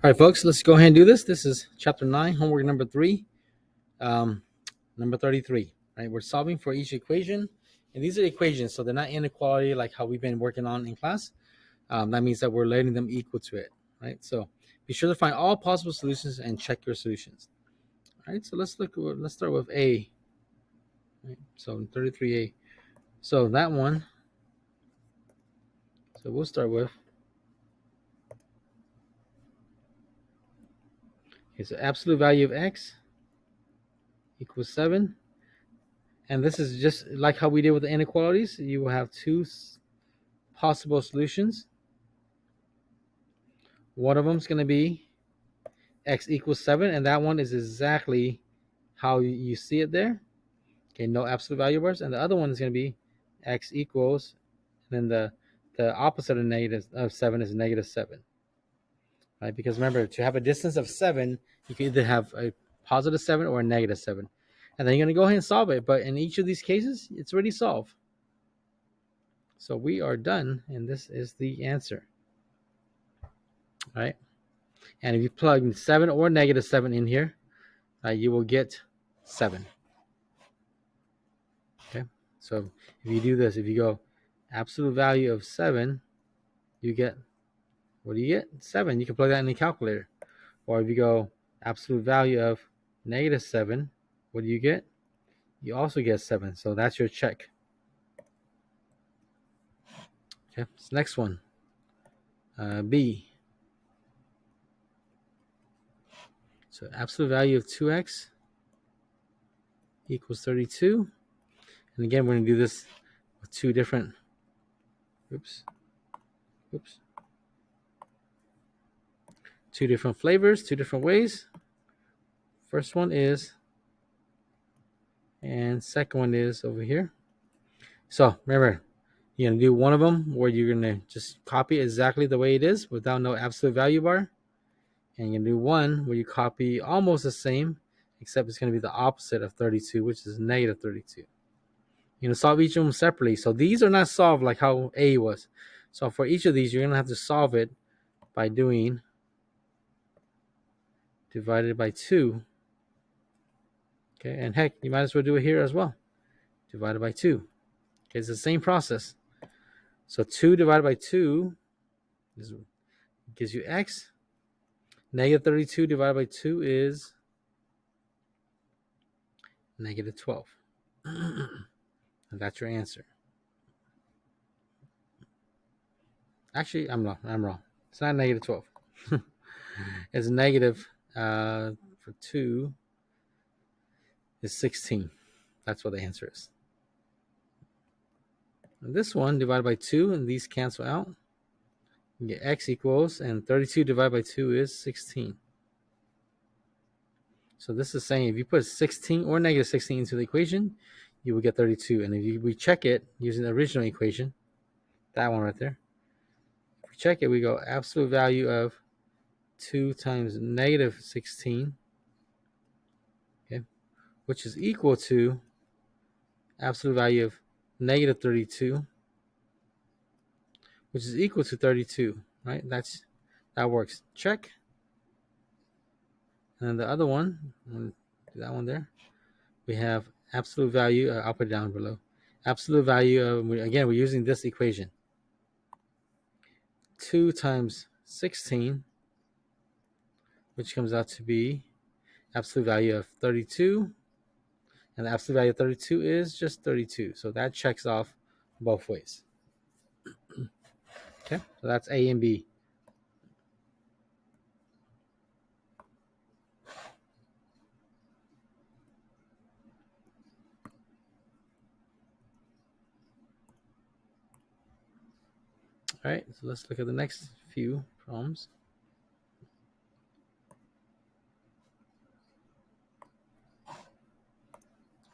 All right, folks, let's go ahead and do this. This is chapter 9, homework number 3, number 33. Right, we're solving for each equation, and these are equations, so they're not inequality like how we've been working on in class. That means that we're letting them equal to it. Right, so be sure to find all possible solutions and check your solutions. All right, so let's start with A. Right, so 33A. So that one. So we'll start with. Okay, so absolute value of x equals 7. And this is just like how we did with the inequalities. You will have two possible solutions. One of them is going to be x equals 7, and that one is exactly how you see it there. Okay, no absolute value bars. And the other one is going to be x equals, and then the opposite of 7 is negative 7. Right? Because remember, to have a distance of 7, you can either have a positive 7 or a negative 7. And then you're going to go ahead and solve it. But in each of these cases, it's already solved. So we are done, and this is the answer. All right? And if you plug 7 or negative 7 in here, you will get 7. Okay? So if you do this, if you go absolute value of 7, you get, what do you get? 7. You can plug that in the calculator. Or if you go absolute value of negative 7, what do you get? You also get 7. So that's your check. Okay, so next one, B. So absolute value of 2x equals 32. And again, we're going to do this with two different, two different flavors, two different ways. First one is, and second one is over here. So remember, you're going to do one of them where you're going to just copy exactly the way it is without no absolute value bar. And you're going to do one where you copy almost the same, except it's going to be the opposite of 32, which is negative 32. You're going to solve each of them separately. So these are not solved like how A was. So for each of these, you're going to have to solve it by doing divided by 2. Okay, and heck, you might as well do it here as well. Divided by 2. Okay, it's the same process. So 2 divided by 2 gives you x. Negative 32 divided by 2 is negative 12. And that's your answer. Actually, I'm wrong. It's not negative 12. It's negative for 2 is 16. That's what the answer is. And this one divided by 2, and these cancel out. You get x equals, and 32 divided by 2 is 16. So this is saying if you put 16 or negative 16 into the equation, you will get 32. And if we check it using the original equation, that one right there, if we check it, we go absolute value of 2 times negative 16, okay, which is equal to absolute value of negative 32, which is equal to 32, right? That works. Check. And then the other one, do that one there. We have absolute value, I'll put it down below. Absolute value of, again, we're using this equation. 2 times 16, which comes out to be absolute value of 32. And the absolute value of 32 is just 32. So that checks off both ways. Okay, so that's A and B. All right, so let's look at the next few problems.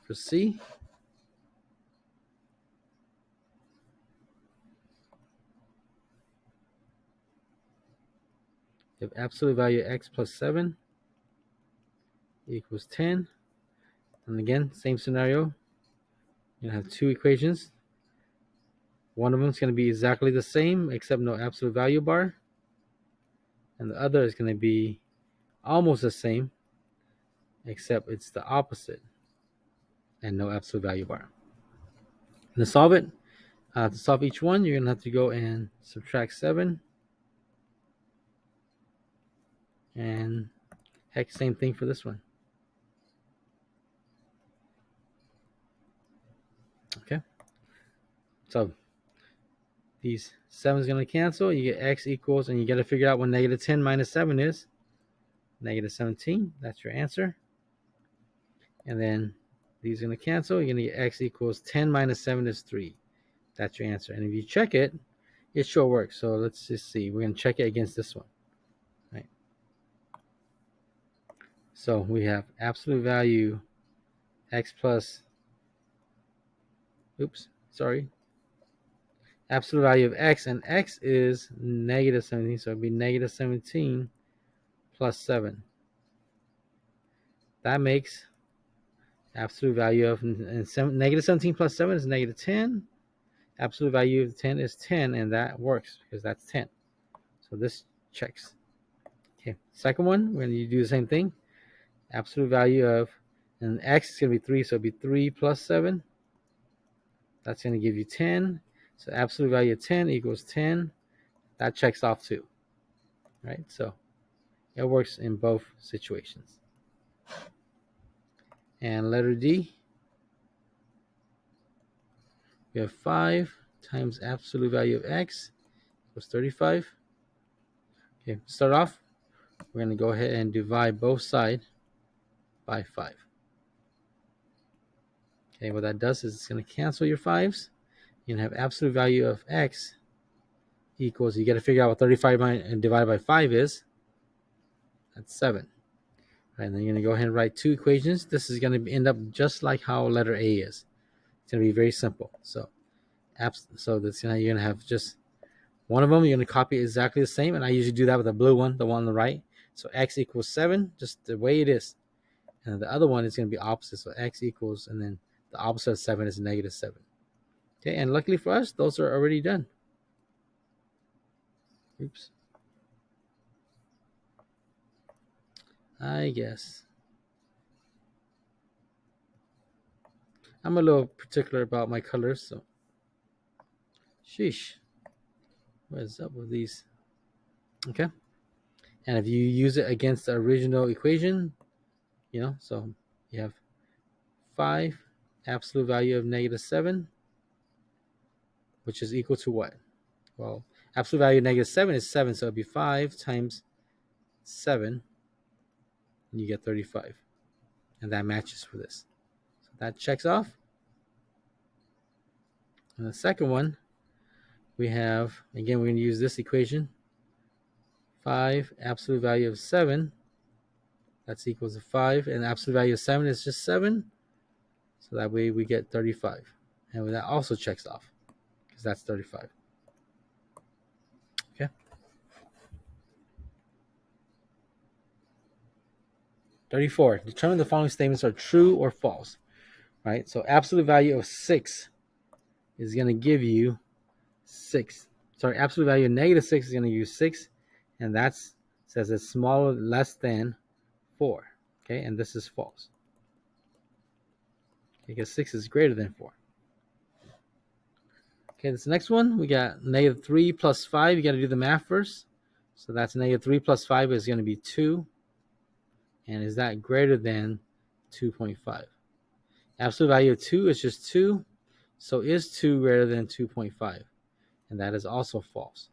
For C, you have absolute value x plus 7 equals 10. And again, same scenario. You have two equations. One of them is going to be exactly the same, except no absolute value bar. and the other is going to be almost the same, except it's the opposite and no absolute value bar. And to solve it, to solve each one, you're going to have to go and subtract 7. And heck, same thing for this one. Okay. So these 7 is going to cancel. You get x equals, and you got to figure out what negative 10 minus 7 is. Negative 17. That's your answer. And then these are going to cancel. You're going to get x equals 10 minus 7 is 3. That's your answer. And if you check it, it sure works. So let's just see. We're going to check it against this one. Right. So we have absolute value x plus, absolute value of x, and x is negative 17. So it'd be negative 17 plus 7. That makes absolute value of negative 17 plus 7 is negative 10. Absolute value of 10 is 10, and that works because that's 10. So this checks. Okay, second one, we're going to do the same thing. Absolute value of, and x is going to be 3, so it'll be 3 plus 7. That's going to give you 10. So absolute value of 10 equals 10. That checks off too. Right? So it works in both situations. And letter D, we have 5 times absolute value of x equals 35. Okay, to start off, we're going to go ahead and divide both sides by 5. Okay, what that does is it's going to cancel your 5s. You're going to have absolute value of x equals, you got to figure out what 35 divided by 5 is. That's 7. Right, and then you're going to go ahead and write 2 equations. This is going to end up just like how letter A is. It's going to be very simple. So that's you're going to have just one of them. You're going to copy exactly the same, and I usually do that with the blue one, the one on the right. So x equals 7, just the way it is. And the other one is going to be opposite. So x equals, and then the opposite of 7 is negative 7. Okay, and luckily for us, those are already done. Oops. I guess. I'm a little particular about my colors, so. Sheesh. What is up with these? Okay. And if you use it against the original equation, so you have 5 absolute value of negative 7, which is equal to what? Well, absolute value of negative 7 is 7, so it'd be 5 times 7, and you get 35. And that matches for this. So that checks off. And the second one, we have, again, we're going to use this equation. 5 absolute value of 7, that's equals to 5, and the absolute value of 7 is just 7. So that way we get 35. And that also checks off because that's 35. Okay. $34. Determine the following statements are true or false. Right? So absolute value of 6 is going to give you 6. Sorry, absolute value of negative 6 is going to give you 6. And that says it's smaller, less than 4. Okay, and this is false. Because 6 is greater than 4. Okay, this next one, we got negative 3 plus 5. You got to do the math first. So that's negative 3 plus 5 is going to be 2. And is that greater than 2.5? Absolute value of 2 is just 2. So is 2 greater than 2.5? And that is also false.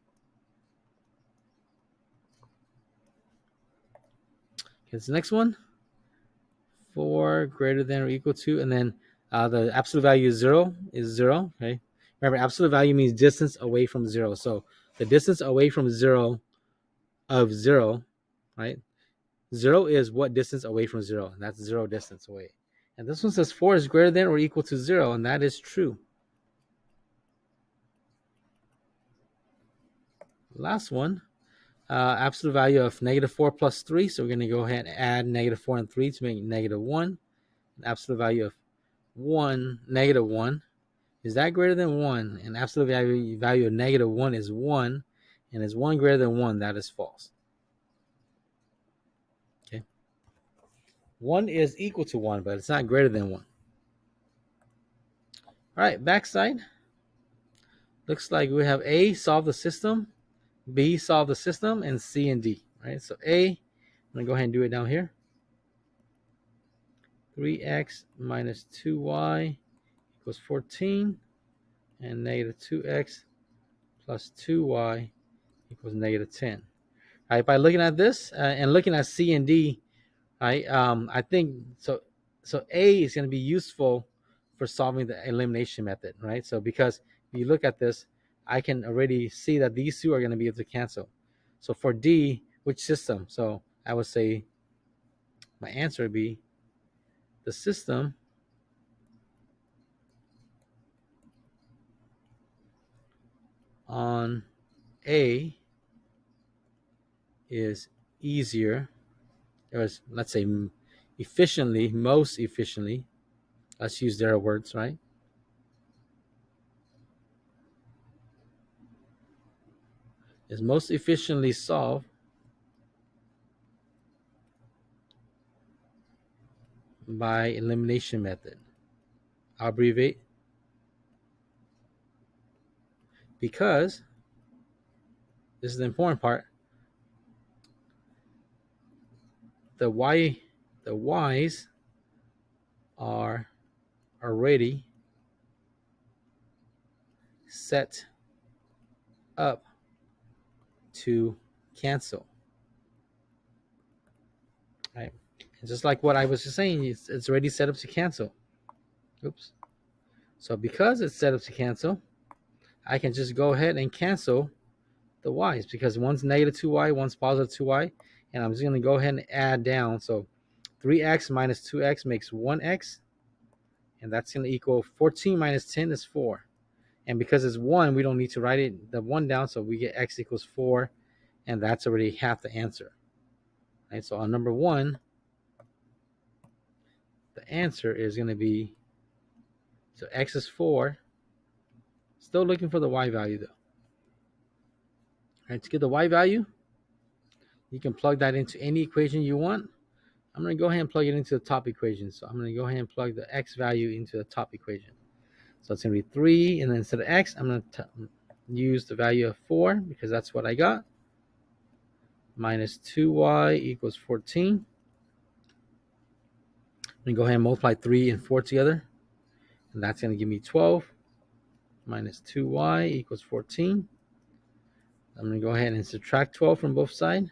Okay, this next one. 4 greater than or equal to, and then the absolute value is 0 is 0. Okay, remember, absolute value means distance away from 0. So the distance away from 0 of 0, right? 0 is what distance away from 0, and that's 0 distance away. And this one says 4 is greater than or equal to 0, and that is true. Last one, absolute value of negative 4 plus 3. So we're going to go ahead and add negative 4 and 3 to make negative 1. Absolute value of 1, negative 1. Is that greater than 1? And absolute value of negative 1 is 1. And is 1 greater than 1? That is false. 1 is equal to 1, but it's not greater than 1. All right, backside. Looks like we have A, solve the system, B, solve the system, and C and D. Right? So A, I'm going to go ahead and do it down here. 3x minus 2y equals 14, and negative 2x plus 2y equals negative 10. All right, by looking at this and looking at C and D, I think so. So A is going to be useful for solving the elimination method, right? So because if you look at this, I can already see that these two are going to be able to cancel. So for D, which system? So I would say my answer would be the system on A is easier, or let's say efficiently, most efficiently. Let's use their words, right? Is most efficiently solved by elimination method. I'll abbreviate because this is the important part. The y's are already set up to cancel. Right? And just like what I was just saying, it's already set up to cancel. Oops. So because it's set up to cancel, I can just go ahead and cancel the y's because one's negative 2y, one's positive 2y, and I'm just going to go ahead and add down. So 3x minus 2x makes 1x, and that's going to equal 14 minus 10 is 4. And because it's 1, we don't need to write the 1 down, so we get x equals 4, and that's already half the answer. Right? So on number 1, the answer is going to be, so x is 4. Still looking for the y value, though. All right, to get the y value, you can plug that into any equation you want. I'm going to go ahead and plug it into the top equation. So I'm going to go ahead and plug the x value into the top equation. So it's going to be 3, and then instead of x, I'm going to use the value of 4 because that's what I got. Minus 2y equals 14. I'm going to go ahead and multiply 3 and 4 together, and that's going to give me 12. Minus 2y equals 14. I'm going to go ahead and subtract 12 from both sides.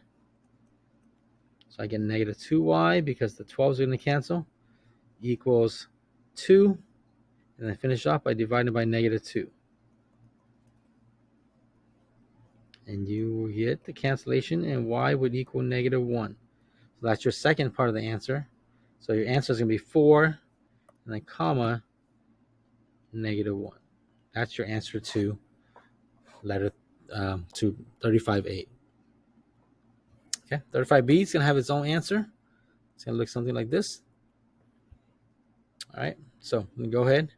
So I get negative 2y because the 12 is going to cancel, equals 2. And then finish off by dividing by negative 2. And you will get the cancellation, and y would equal negative 1. So that's your second part of the answer. So your answer is going to be 4, and then comma, negative 1. That's your answer to letter to 35A. Okay, 35B is going to have its own answer. It's going to look something like this. All right, so let me go ahead.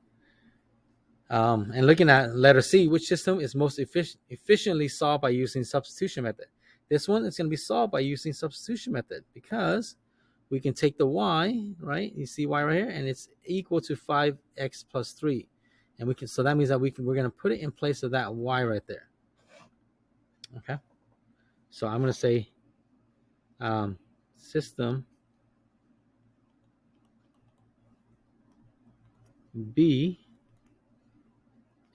And looking at letter C, which system is most efficiently solved by using substitution method? This one is going to be solved by using substitution method because we can take the y, right? You see y right here, and it's equal to 5x plus 3. And we can, so that means that we're going to put it in place of that y right there. Okay. So I'm going to say system B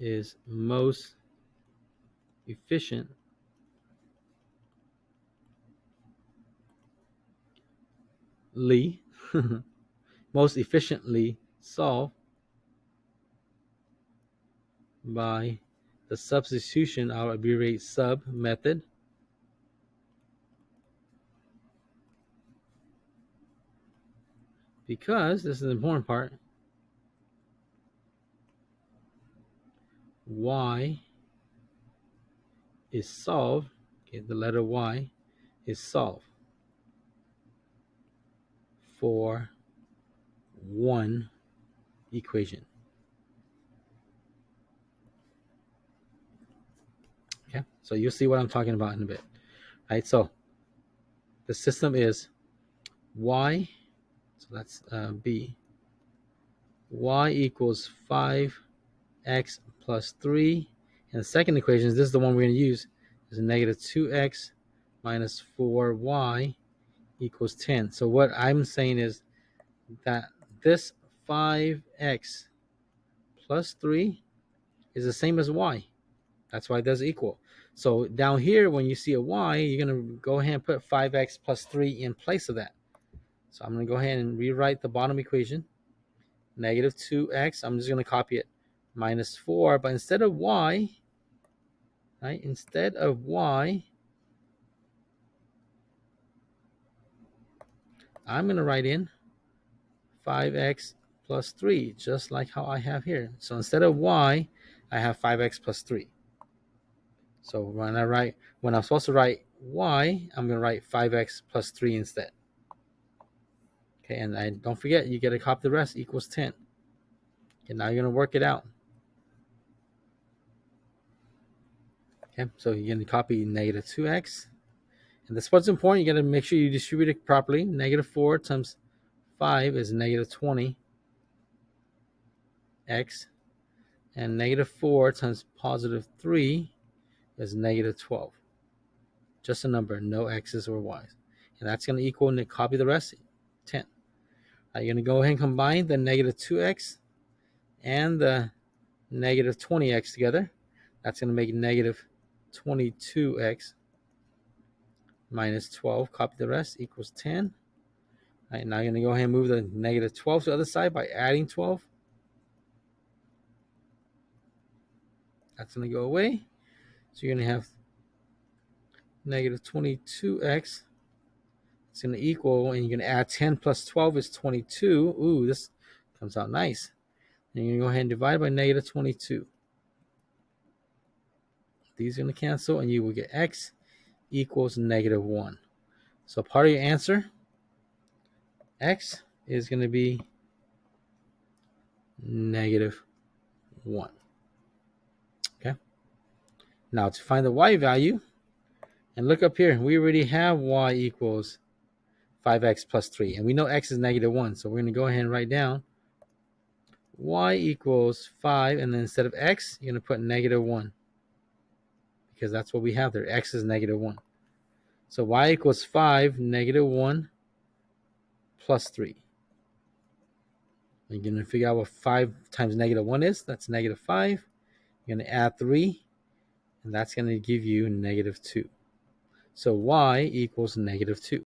is most efficiently most efficiently solved by the substitution, I'll abbreviate sub method, because this is the important part. Y is solved, okay, the letter Y is solved for one equation. Okay, so you'll see what I'm talking about in a bit. All right, so the system is Y So that's B. Y equals 5x plus 3. And the second equation, this is the one we're going to use, is negative 2x minus 4y equals 10. So what I'm saying is that this 5x plus 3 is the same as y. That's why it does equal. So down here, when you see a y, you're going to go ahead and put 5x plus 3 in place of that. So I'm going to go ahead and rewrite the bottom equation. Negative 2x, I'm just going to copy it, minus 4. But instead of y, right, instead of y, I'm going to write in 5x plus 3, just like how I have here. So instead of y, I have 5x plus 3. So when I'm supposed to write y, I'm going to write 5x plus 3 instead. Okay, and don't forget, you get to copy the rest, equals 10. Okay, now you're going to work it out. Okay, so you're going to copy negative 2x. And that's what's important. You got to make sure you distribute it properly. Negative 4 times 5 is negative 20x. And negative 4 times positive 3 is negative 12. Just a number, no x's or y's. And that's going to equal, and copy the rest, 10. Now you're going to go ahead and combine the negative 2x and the negative 20x together. That's going to make negative 22x minus 12. Copy the rest, equals 10. All right, now you're going to go ahead and move the negative 12 to the other side by adding 12. That's going to go away. So you're going to have negative 22x. It's going to equal, and you're going to add 10 plus 12 is 22. Ooh, this comes out nice. And you're going to go ahead and divide by negative 22. These are going to cancel, and you will get x equals negative 1. So part of your answer, x is going to be negative 1. Okay. Now to find the y value, and look up here, we already have y equals 5x plus 3. And we know x is negative 1. So we're going to go ahead and write down y equals 5. And then instead of x, you're going to put negative 1. Because that's what we have there. X is negative 1. So y equals 5, negative 1 plus 3. You're going to figure out what 5 times negative 1 is. That's negative 5. You're going to add 3. And that's going to give you negative 2. So y equals negative 2.